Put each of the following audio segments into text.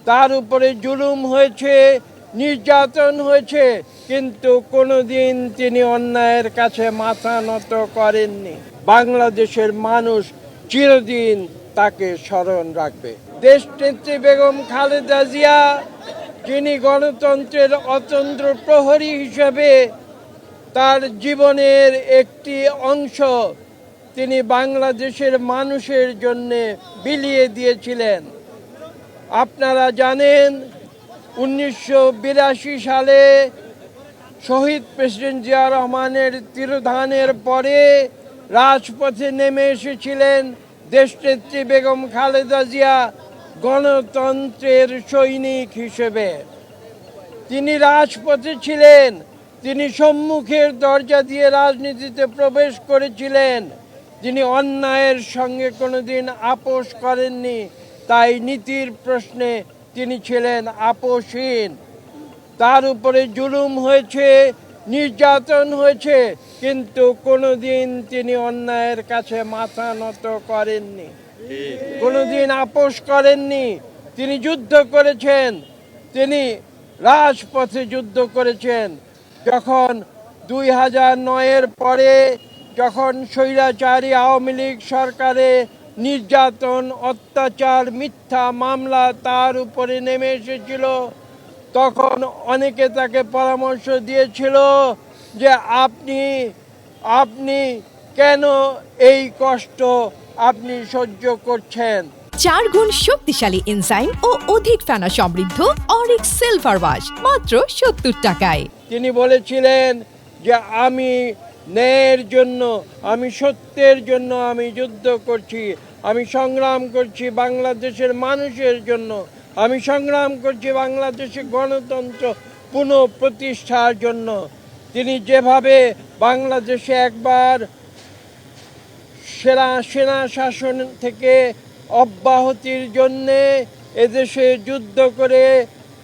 তার উপরে জুলুম হয়েছে, নির্যাতন হয়েছে, কিন্তু কোনোদিন তিনি অন্যায়ের কাছে মাথা নত করেননি। বাংলাদেশের মানুষ চিরদিন তাকে স্মরণ রাখবে। দেশনেত্রী বেগম খালেদা জিয়া, যিনি গণতন্ত্রের অতন্দ্র প্রহরী হিসেবে তার জীবনের একটি অংশ তিনি বাংলাদেশের মানুষের জন্য বিলিয়ে দিয়েছিলেন। আপনারা জানেন 1982 সালে শহীদ প্রেসিডেন্ট জিয়া রহমানের তিরোধানের পরে রাজপথে নেমে এসেছিলেন দেশনেত্রী বেগম খালেদা জিয়া গণতন্ত্রের সৈনিক হিসেবে। তিনি রাজপথে ছিলেন, তিনি সম্মুখের দরজা দিয়ে রাজনীতিতে প্রবেশ করেছিলেন। তিনি অন্যায়ের সঙ্গে কোনোদিন আপোষ করেননি, তাই নীতির প্রশ্নে তিনি ছিলেন আপোষহীন। তার উপরে জুলুম হয়েছে, নির্যাতন হয়েছে, কিন্তু কোনোদিন তিনি অন্যায়ের কাছে মাথা নত করেননি, কোনোদিন আপোষ করেননি। তিনি যুদ্ধ করেছেন, তিনি রাজপথে যুদ্ধ করেছেন। যখন 2009-এর পরে যখন স্বৈরাচারী আওয়ামী লীগ সরকারে নির্যাতন, অত্যাচার, মিথ্যা মামলা তার উপরে নেমে এসেছিল, তখন অনেকে তাকে পরামর্শ দিয়েছিল যে আপনি কেন এই কষ্ট আপনি সহ্য করছেন। 4 গুণ শক্তিশালী এনজাইম ও অধিক ফেনা সমৃদ্ধ অরিক্স সিলভার ওয়াশ মাত্র 70 টাকায়। তিনি বলেছিলেন যে আমি ন্যায়ের জন্য, আমি সত্যের জন্য আমি যুদ্ধ করছি, আমি সংগ্রাম করছি বাংলাদেশের মানুষের জন্য, আমি সংগ্রাম করছি বাংলাদেশের গণতন্ত্র পুনঃপ্রতিষ্ঠার জন্য। তিনি যেভাবে বাংলাদেশে একবার সেনা শাসন থেকে অব্যাহতির জন্যে এদেশে যুদ্ধ করে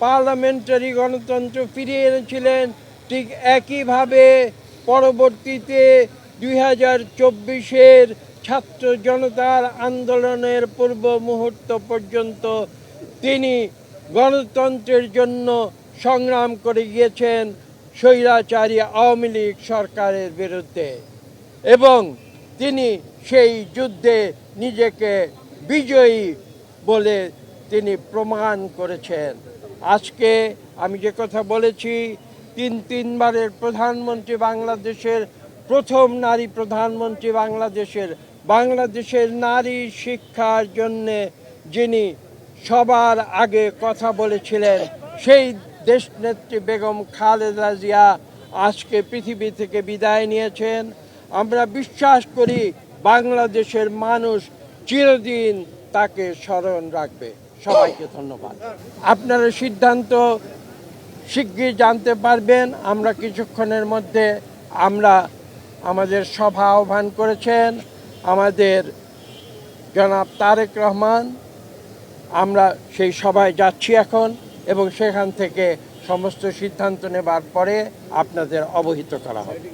পার্লামেন্টারি গণতন্ত্র ফিরিয়ে এনেছিলেন, ঠিক একইভাবে পরবর্তীতে 2024-এর ছাত্র জনতার আন্দোলনের পূর্ব মুহূর্ত পর্যন্ত তিনি গণতন্ত্রের জন্য সংগ্রাম করে গিয়েছেন স্বৈরাচারী আওয়ামী লীগ সরকারের বিরুদ্ধে, এবং তিনি সেই যুদ্ধে নিজেকে বিজয়ী বলে তিনি প্রমাণ করেছেন। আজকে আমি যে কথা বলেছি, তিনবারের প্রধানমন্ত্রী, বাংলাদেশের প্রথম নারী প্রধানমন্ত্রী, বাংলাদেশের নারী শিক্ষার জন্যে যিনি সবার আগে কথা বলেছিলেন, সেই দেশনেত্রী বেগম খালেদা জিয়া আজকে পৃথিবী থেকে বিদায় নিয়েছেন। আমরা বিশ্বাস করি বাংলাদেশের মানুষ চিরদিন তাকে স্মরণ রাখবে। সবাইকে ধন্যবাদ। আপনারা সিদ্ধান্ত শিগগির জানতে পারবেন। আমরা কিছুক্ষণের মধ্যে আমাদের সভা আহ্বান করেছেন আমাদের জনাব তারেক রহমান। আমরা সেই সভায় যাচ্ছি এখন, এবং সেখান থেকে সমস্ত সিদ্ধান্ত নেবার পরে আপনাদের অবহিত করা হবে।